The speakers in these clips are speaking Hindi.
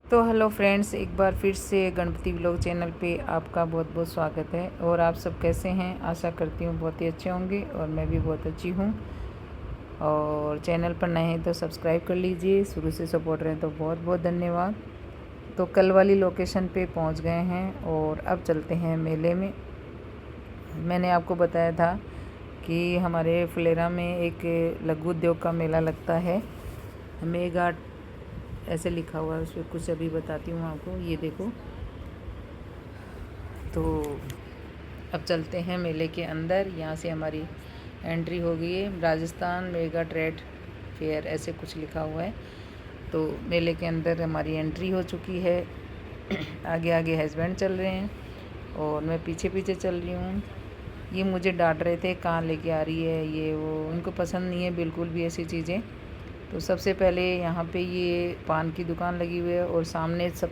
तो हेलो फ्रेंड्स, एक बार फिर से गणपति व्लॉग चैनल पे आपका बहुत बहुत स्वागत है। और आप सब कैसे हैं? आशा करती हूँ बहुत ही अच्छे होंगे और मैं भी बहुत अच्छी हूँ। और चैनल पर नए हैं तो सब्सक्राइब कर लीजिए, शुरू से सपोर्ट रहे तो बहुत बहुत धन्यवाद। तो कल वाली लोकेशन पे पहुँच गए हैं और अब चलते हैं मेले में। मैंने आपको बताया था कि हमारे फुलेरा में एक लघु उद्योग का मेला लगता है, मेगा ऐसे लिखा हुआ है उस पर। कुछ अभी बताती हूँ आपको, ये देखो। तो अब चलते हैं मेले के अंदर। यहाँ से हमारी एंट्री हो गई है। राजस्थान मेगा ट्रेड फेयर ऐसे कुछ लिखा हुआ है। तो मेले के अंदर हमारी एंट्री हो चुकी है। आगे आगे हस्बैंड चल रहे हैं और मैं पीछे पीछे चल रही हूँ। ये मुझे डांट रहे थे, कहाँ लेके आ रही है ये वो। उनको पसंद नहीं है बिल्कुल भी ऐसी चीज़ें। तो सबसे पहले यहाँ पे ये पान की दुकान लगी हुई है और सामने सब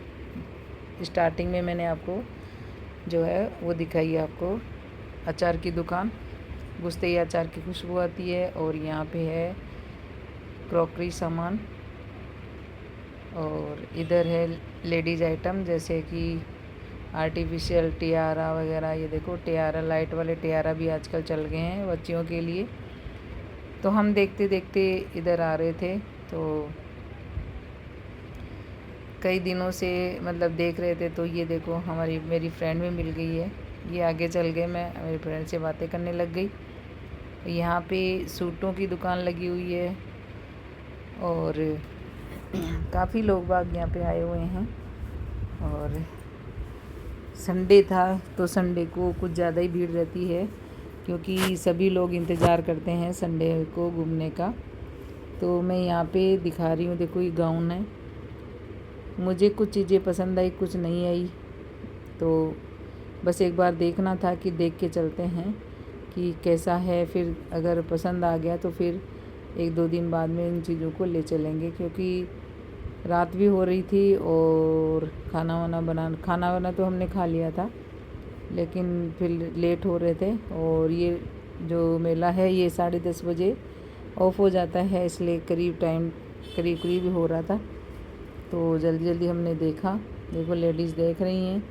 स्टार्टिंग में मैंने आपको जो है वो दिखाई है, आपको अचार की दुकान। घुसते ही अचार की खुशबू आती है। और यहाँ पे है क्रॉकरी सामान और इधर है लेडीज़ आइटम जैसे कि आर्टिफिशियल टियारा वगैरह। ये देखो टियारा, लाइट वाले टियारा भी आजकल चल गए हैं बच्चियों के लिए। तो हम देखते देखते इधर आ रहे थे, तो कई दिनों से मतलब देख रहे थे। तो ये देखो मेरी फ्रेंड भी मिल गई है। ये आगे चल गए, मैं मेरी फ्रेंड से बातें करने लग गई। यहाँ पे सूटों की दुकान लगी हुई है और काफ़ी लोग बाग यहाँ पे आए हुए हैं। और संडे था तो संडे को कुछ ज़्यादा ही भीड़ रहती है, क्योंकि सभी लोग इंतज़ार करते हैं संडे को घूमने का। तो मैं यहाँ पे दिखा रही हूँ, देखो ये गाउन है। मुझे कुछ चीज़ें पसंद आई, कुछ नहीं आई। तो बस एक बार देखना था कि देख के चलते हैं कि कैसा है। फिर अगर पसंद आ गया तो फिर एक दो दिन बाद में इन चीज़ों को ले चलेंगे, क्योंकि रात भी हो रही थी और खाना वाना तो हमने खा लिया था, लेकिन फिर लेट हो रहे थे। और ये जो मेला है ये 10:30 बजे ऑफ हो जाता है, इसलिए करीब करीब हो रहा था। तो जल्दी जल्दी हमने देखा। देखो लेडीज़ देख रही हैं,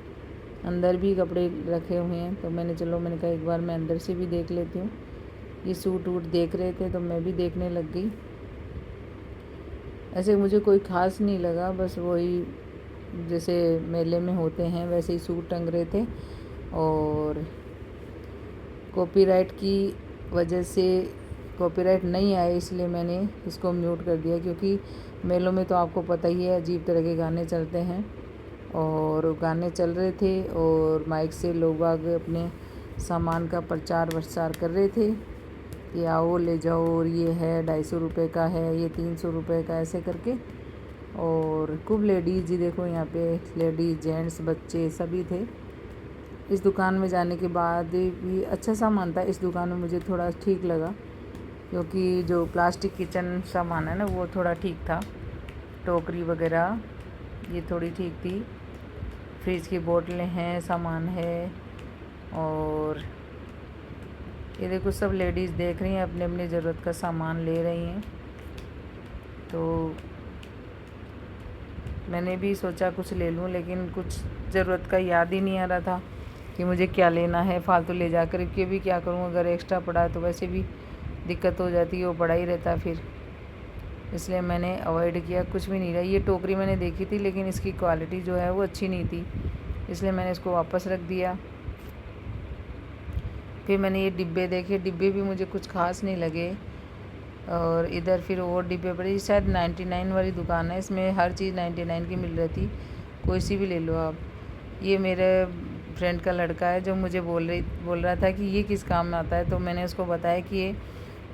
अंदर भी कपड़े रखे हुए हैं। तो मैंने कहा एक बार मैं अंदर से भी देख लेती हूँ। ये सूट वूट देख रहे थे तो मैं भी देखने लग गई। ऐसे मुझे कोई ख़ास नहीं लगा, बस वही जैसे मेले में होते हैं वैसे ही सूट टंग रहे थे। और कॉपीराइट की वजह से कॉपीराइट नहीं आए, इसलिए मैंने इसको म्यूट कर दिया, क्योंकि मेलों में तो आपको पता ही है अजीब तरह के गाने चलते हैं। और गाने चल रहे थे और माइक से लोग बाग अपने सामान का प्रचार प्रसार कर रहे थे कि आओ ले जाओ, और ये है 250 रुपये का है, ये 300 रुपये का, ऐसे करके। और खूब लेडीज़ जी देखो, यहाँ पे लेडीज़ जेंट्स बच्चे सभी थे। इस दुकान में जाने के बाद भी अच्छा सामान था। इस दुकान में मुझे थोड़ा ठीक लगा, क्योंकि जो प्लास्टिक किचन सामान है ना वो थोड़ा ठीक था। टोकरी वगैरह ये थोड़ी ठीक थी। फ्रिज की बोतलें हैं, सामान है। और ये देखो सब लेडीज़ देख रही हैं, अपने अपनी ज़रूरत का सामान ले रही हैं। तो मैंने भी सोचा कुछ ले लूँ, लेकिन कुछ ज़रूरत का याद ही नहीं आ रहा था कि मुझे क्या लेना है। फालतू ले जा कर के भी क्या करूँ, अगर एक्स्ट्रा पड़ा है तो वैसे भी दिक्कत हो जाती है, वो पड़ा ही रहता फिर। इसलिए मैंने अवॉइड किया, कुछ भी नहीं रहा। ये टोकरी मैंने देखी थी, लेकिन इसकी क्वालिटी जो है वो अच्छी नहीं थी, इसलिए मैंने इसको वापस रख दिया। फिर मैंने ये डिब्बे देखे, डिब्बे भी मुझे कुछ खास नहीं लगे। और इधर फिर और डिब्बे पड़े। शायद 99 वाली दुकान है, इसमें हर चीज़ 99 की मिल रही थी, कोई सी भी ले लो आप। ये मेरे फ्रेंड का लड़का है जो मुझे बोल रहा था कि ये किस काम में आता है। तो मैंने उसको बताया कि ये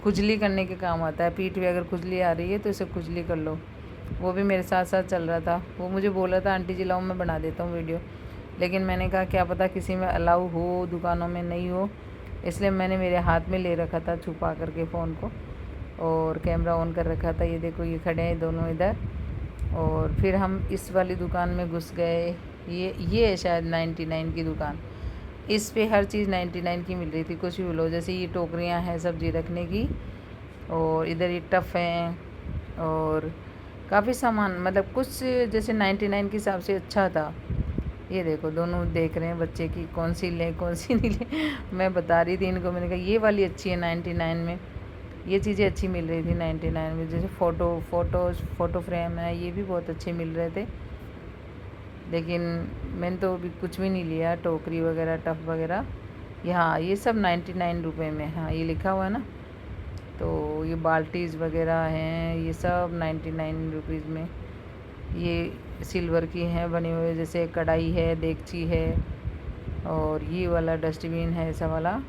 खुजली करने के काम आता है, पीठ में अगर खुजली आ रही है तो इसे खुजली कर लो। वो भी मेरे साथ साथ चल रहा था। वो मुझे बोल रहा था आंटी जी लाओ मैं बना देता हूँ वीडियो, लेकिन मैंने कहा क्या पता किसी में अलाउ हो, दुकानों में नहीं हो, इसलिए मैंने मेरे हाथ में ले रखा था छुपा करके फ़ोन को, और कैमरा ऑन कर रखा था। ये देखो ये खड़े हैं दोनों इधर। और फिर हम इस वाली दुकान में घुस गए। ये है शायद 99 की दुकान। इस पे हर चीज़ 99 की मिल रही थी, कुछ भी लो। जैसे ये टोकरियाँ हैं सब्ज़ी रखने की, और इधर ये टफ़ हैं, और काफ़ी सामान, मतलब कुछ जैसे 99 के हिसाब से अच्छा था। ये देखो दोनों देख रहे हैं बच्चे की कौन सी लें कौन सी नहीं लें। मैं बता रही थी इनको, मैंने कहा ये वाली अच्छी है 99 में, ये चीज़ें अच्छी मिल रही थी 99 में। जैसे फ़ोटो फ्रेम है, ये भी बहुत अच्छे मिल रहे थे। लेकिन मैंने तो अभी कुछ भी नहीं लिया, टोकरी वगैरह टफ वगैरह। यहाँ ये सब 99 रुपये में, हाँ ये लिखा हुआ है ना। तो ये बाल्टीज़ वगैरह हैं, ये सब 99 रुपीज़ में। ये सिल्वर की हैं बने हुए, जैसे कढ़ाई है, देगची है, और ये वाला डस्टबिन है ऐसा वाला,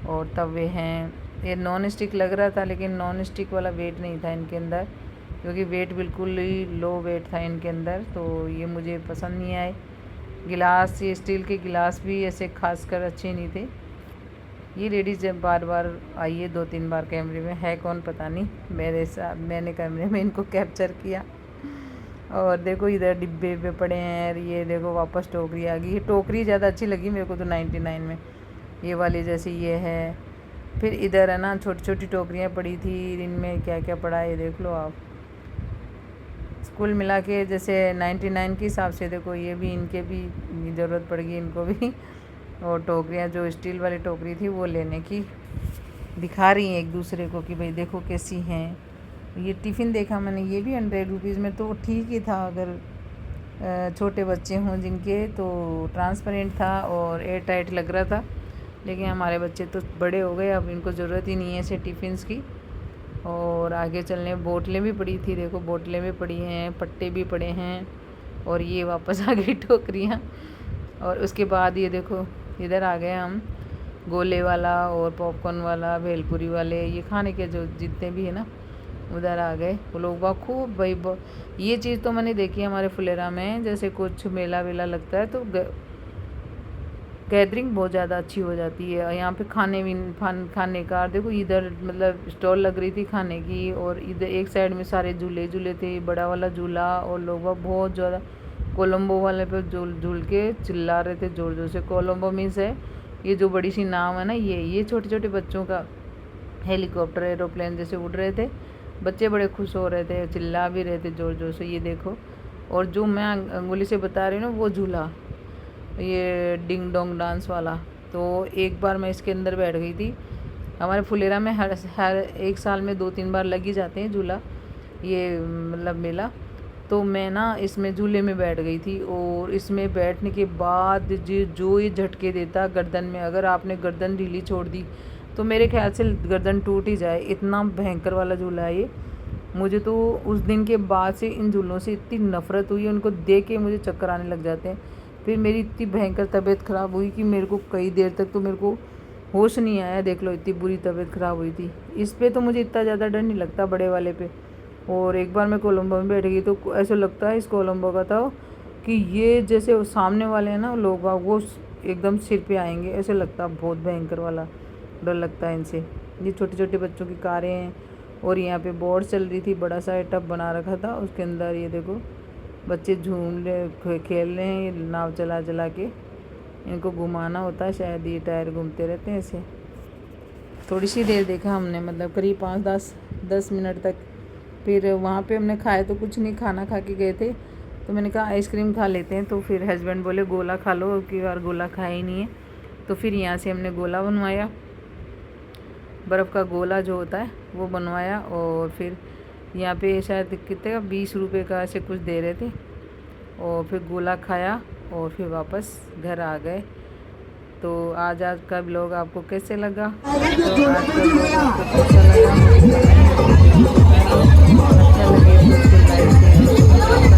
और तवे हैं। ये नॉन स्टिक लग रहा था, लेकिन नॉन स्टिक वाला वेट नहीं था इनके अंदर, क्योंकि वेट बिल्कुल ही लो वेट था इनके अंदर, तो ये मुझे पसंद नहीं आए। गिलास, ये स्टील के गिलास भी ऐसे खासकर अच्छे नहीं थे। ये लेडीज़ जब बार बार आई है 2-3 बार कैमरे में, है कौन पता नहीं, मेरे साथ मैंने कैमरे में इनको कैप्चर किया। और देखो इधर डिब्बे पे पड़े हैं, ये देखो वापस टोकरी आ गई। ये टोकरी ज़्यादा अच्छी लगी मेरे को तो 99 में, ये वाली जैसे ये है। फिर इधर है ना छोटी छोटी टोकरियाँ पड़ी थी, इनमें क्या क्या पड़ा है ये देख लो आप। कुल मिला के जैसे 99 के हिसाब से देखो, ये भी इनके भी ज़रूरत पड़ेगी इनको भी। और टोकरियाँ जो स्टील वाली टोकरी थी वो लेने की दिखा रही हैं एक दूसरे को कि भाई देखो कैसी हैं। ये टिफ़िन देखा मैंने, ये भी 100 रुपीज़ में, तो ठीक ही था। अगर छोटे बच्चे हों जिनके, तो ट्रांसपेरेंट था और एयर टाइट लग रहा था। लेकिन हमारे बच्चे तो बड़े हो गए, अब इनको ज़रूरत ही नहीं है ऐसे टिफ़िन्स की। और आगे चलने बोतलें भी पड़ी थी, देखो बोतलें भी पड़ी हैं, पट्टे भी पड़े हैं, और ये वापस आ गई टोकरियाँ। और उसके बाद ये देखो इधर आ गए हम, गोले वाला और पॉपकॉर्न वाला, भेलपुरी वाले, ये खाने के जो जितने भी है ना, उधर आ गए वो लोग। वह खूब भाई ये चीज़ तो मैंने देखी है हमारे फुलेरा में, जैसे कुछ मेला वेला लगता है तो गैदरिंग बहुत ज़्यादा अच्छी हो जाती है। और यहाँ पे खाने का देखो, इधर मतलब स्टॉल लग रही थी खाने की, और इधर एक साइड में सारे झूले झूले थे, बड़ा वाला झूला, और लोग बहुत ज़्यादा कोलंबो वाले पे झूल के चिल्ला रहे थे ज़ोर ज़ोर से। कोलंबो मीन्स है ये जो बड़ी सी नाव है ना, ये छोटे छोटे बच्चों का हेलीकॉप्टर एरोप्लेन जैसे उड़ रहे थे। बच्चे बड़े खुश हो रहे थे, चिल्ला भी रहे थे ज़ोर ज़ोर से, ये देखो। और जो मैं अंगुली से बता रही हूँ ना वो झूला, ये डिंग डोंग डांस वाला, तो एक बार मैं इसके अंदर बैठ गई थी। हमारे फुलेरा में हर एक साल में 2-3 बार लग ही जाते हैं झूला, ये मतलब मेला। तो मैं ना इसमें झूले में बैठ गई थी, और इसमें बैठने के बाद जो ये झटके देता गर्दन में, अगर आपने गर्दन ढीली छोड़ दी तो मेरे ख्याल से गर्दन टूट ही जाए, इतना भयंकर वाला झूला है ये। मुझे तो उस दिन के बाद से इन झूलों से इतनी नफ़रत हुई, उनको देख के मुझे चक्कर आने लग जाते हैं। फिर मेरी इतनी भयंकर तबीयत ख़राब हुई कि मेरे को कई देर तक तो मेरे को होश नहीं आया, देख लो इतनी बुरी तबीयत ख़राब हुई थी। इस पे तो मुझे इतना ज़्यादा डर नहीं लगता बड़े वाले पे। और एक बार मैं कोलंबो में बैठ गई तो ऐसा लगता है इस कोलंबो का था कि ये जैसे सामने वाले हैं ना लोग, वो एकदम सिर पे आएंगे, ऐसे लगता है। बहुत भयंकर वाला डर लगता है इनसे। ये छोटे छोटे बच्चों की कारें हैं, और यहाँ पे बोर्ड चल रही थी, बड़ा सा टब बना रखा था, उसके अंदर ये देखो बच्चे खेल रहे हैं, ये नाव चला चला के इनको घुमाना होता है शायद, ये टायर घूमते रहते हैं ऐसे। थोड़ी सी देर देखा हमने, मतलब करीब 5-10 मिनट तक। फिर वहाँ पे हमने खाया तो कुछ नहीं, खाना खा के गए थे, तो मैंने कहा आइसक्रीम खा लेते हैं। तो फिर हस्बैंड बोले गोला खा लो, क्योंकि यार गोला खाया ही नहीं है। तो फिर यहाँ से हमने गोला बनवाया, बर्फ़ का गोला जो होता है वो बनवाया। और फिर यहाँ पे शायद कितने का 20 रुपये का ऐसे कुछ दे रहे थे, और फिर गोला खाया और फिर वापस घर आ गए। तो आज का ब्लॉग आपको कैसे लगा? तो आज का ब्लॉग आपको कैसा लगा? अच्छा लगे तो उसको लाइक